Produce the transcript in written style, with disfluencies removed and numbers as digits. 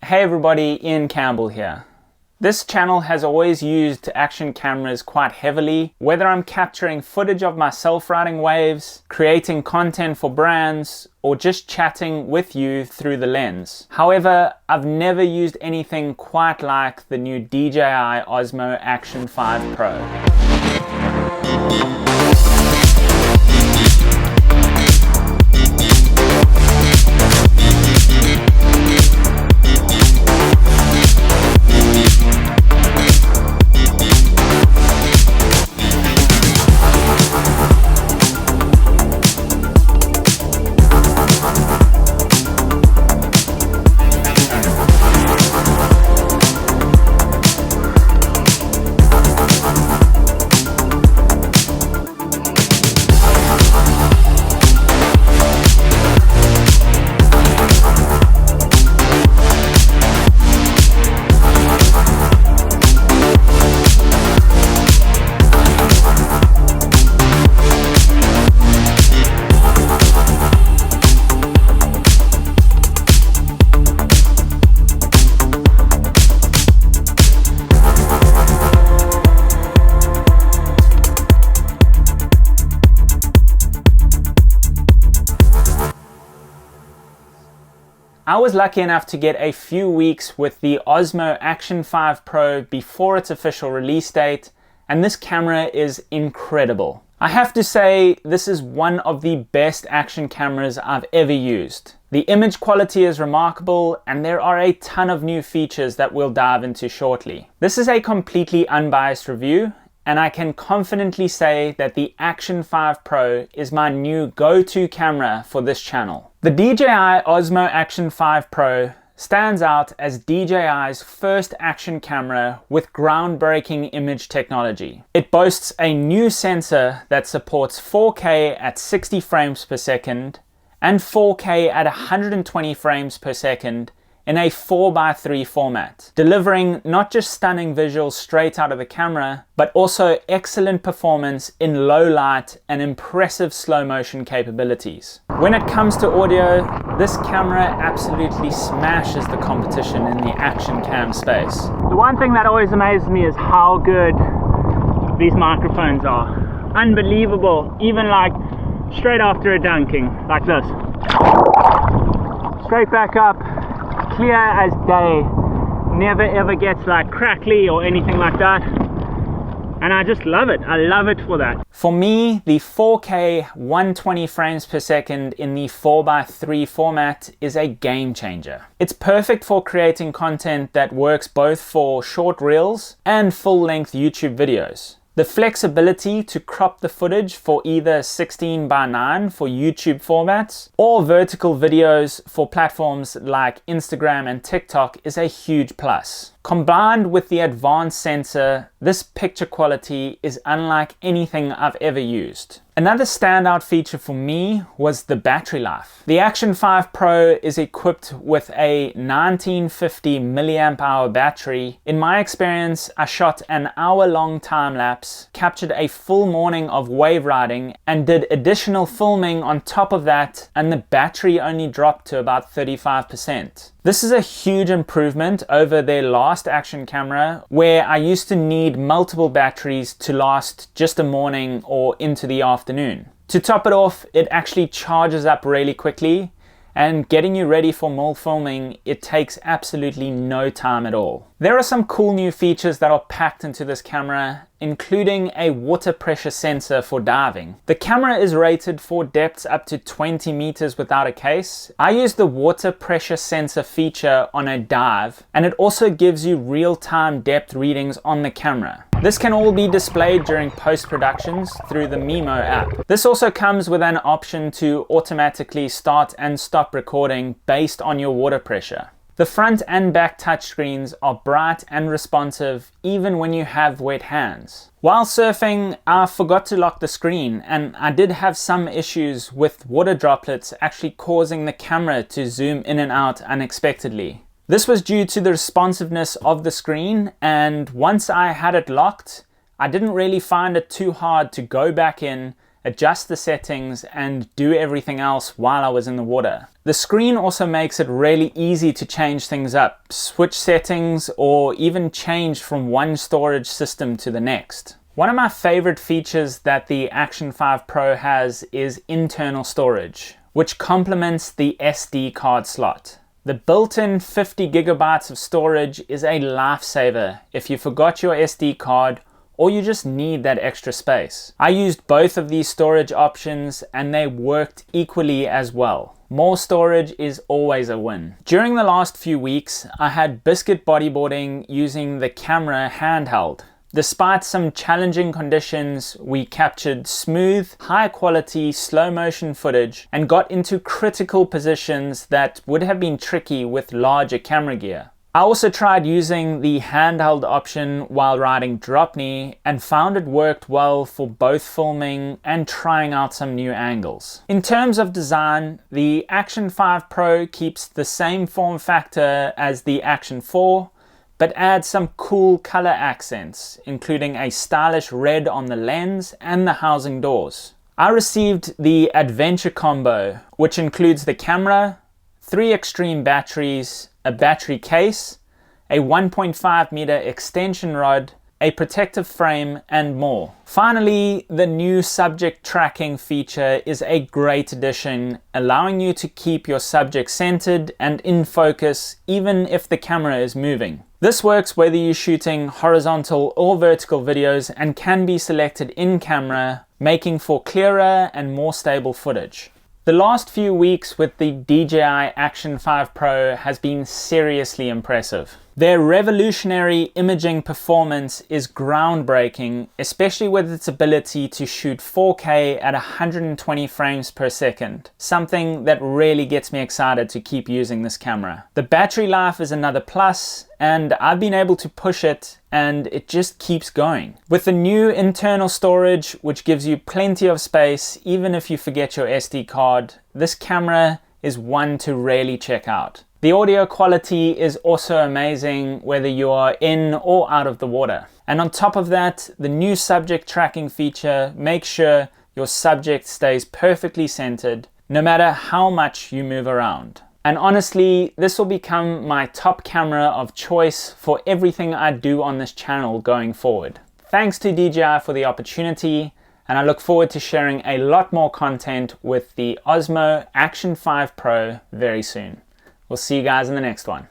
Hey everybody, Iain Campbell here. This channel has always used action cameras quite heavily, whether I'm capturing footage of myself riding waves, creating content for brands, or just chatting with you through the lens. However, I've never used anything quite like the new DJI Osmo Action 5 Pro. I was lucky enough to get a few weeks with the Osmo Action 5 Pro before its official release date, and this camera is incredible. I have to say, this is one of the best action cameras I've ever used. The image quality is remarkable, and there are a ton of new features that we'll dive into shortly. This is a completely unbiased review, and I can confidently say that the Action 5 Pro is my new go-to camera for this channel. The DJI Osmo Action 5 Pro stands out as DJI's first action camera with groundbreaking image technology. It boasts a new sensor that supports 4K at 60 frames per second and 4K at 120 frames per second in a 4:3 format, delivering not just stunning visuals straight out of the camera, but also excellent performance in low light and impressive slow motion capabilities. When it comes to audio, this camera absolutely smashes the competition in the action cam space. The one thing that always amazes me is how good these microphones are. Unbelievable, even like straight after a dunking, like this. Straight back up, clear as day, never ever gets like crackly or anything like that, and I just love it. I love it for that. For me, the 4K 120 frames per second in the 4:3 format is a game changer. It's perfect for creating content that works both for short reels and full-length YouTube videos. The flexibility to crop the footage for either 16:9 for YouTube formats or vertical videos for platforms like Instagram and TikTok is a huge plus. Combined with the advanced sensor, this picture quality is unlike anything I've ever used. Another standout feature for me was the battery life. The Action 5 Pro is equipped with a 1950 milliamp hour battery. In my experience, I shot an hour-long time lapse, captured a full morning of wave riding, and did additional filming on top of that, and the battery only dropped to about 35%. This is a huge improvement over their last action camera, where I used to need multiple batteries to last just a morning or into the afternoon. To top it off, it actually charges up really quickly, and getting you ready for more filming, it takes absolutely no time at all. There are some cool new features that are packed into this camera, including a water pressure sensor for diving. The camera is rated for depths up to 20 meters without a case. I use the water pressure sensor feature on a dive, and it also gives you real-time depth readings on the camera. This can all be displayed during post-productions through the Mimo app. This also comes with an option to automatically start and stop recording based on your water pressure. The front and back touchscreens are bright and responsive even when you have wet hands. While surfing, I forgot to lock the screen, and I did have some issues with water droplets actually causing the camera to zoom in and out unexpectedly. This was due to the responsiveness of the screen, and once I had it locked, I didn't really find it too hard to go back in adjust the settings, and do everything else while I was in the water. The screen also makes it really easy to change things up, switch settings, or even change from one storage system to the next. One of my favorite features that the Action 5 Pro has is internal storage, which complements the SD card slot. The built-in 50 gigabytes of storage is a lifesaver if you forgot your SD card or you just need that extra space. I used both of these storage options and they worked equally as well. More storage is always a win. During the last few weeks, I had biscuit bodyboarding using the camera handheld. Despite some challenging conditions, we captured smooth, high quality, slow motion footage and got into critical positions that would have been tricky with larger camera gear. I also tried using the handheld option while riding drop knee and found it worked well for both filming and trying out some new angles. In terms of design, the Action 5 Pro keeps the same form factor as the Action 4, but adds some cool color accents, including a stylish red on the lens and the housing doors. I received the Adventure Combo, which includes the camera, 3 extreme batteries, a battery case, a 1.5 meter extension rod, a protective frame, and more. Finally, the new subject tracking feature is a great addition, allowing you to keep your subject centered and in focus even if the camera is moving. This works whether you're shooting horizontal or vertical videos and can be selected in camera, making for clearer and more stable footage. The last few weeks with the DJI Action 5 Pro has been seriously impressive. Their revolutionary imaging performance is groundbreaking, especially with its ability to shoot 4K at 120 frames per second, something that really gets me excited to keep using this camera. The battery life is another plus, and I've been able to push it and it just keeps going. With the new internal storage, which gives you plenty of space even if you forget your SD card, this camera is one to really check out. The audio quality is also amazing whether you are in or out of the water. And on top of that, the new subject tracking feature makes sure your subject stays perfectly centered no matter how much you move around. And honestly, this will become my top camera of choice for everything I do on this channel going forward. Thanks to DJI for the opportunity, and I look forward to sharing a lot more content with the Osmo Action 5 Pro very soon. We'll see you guys in the next one.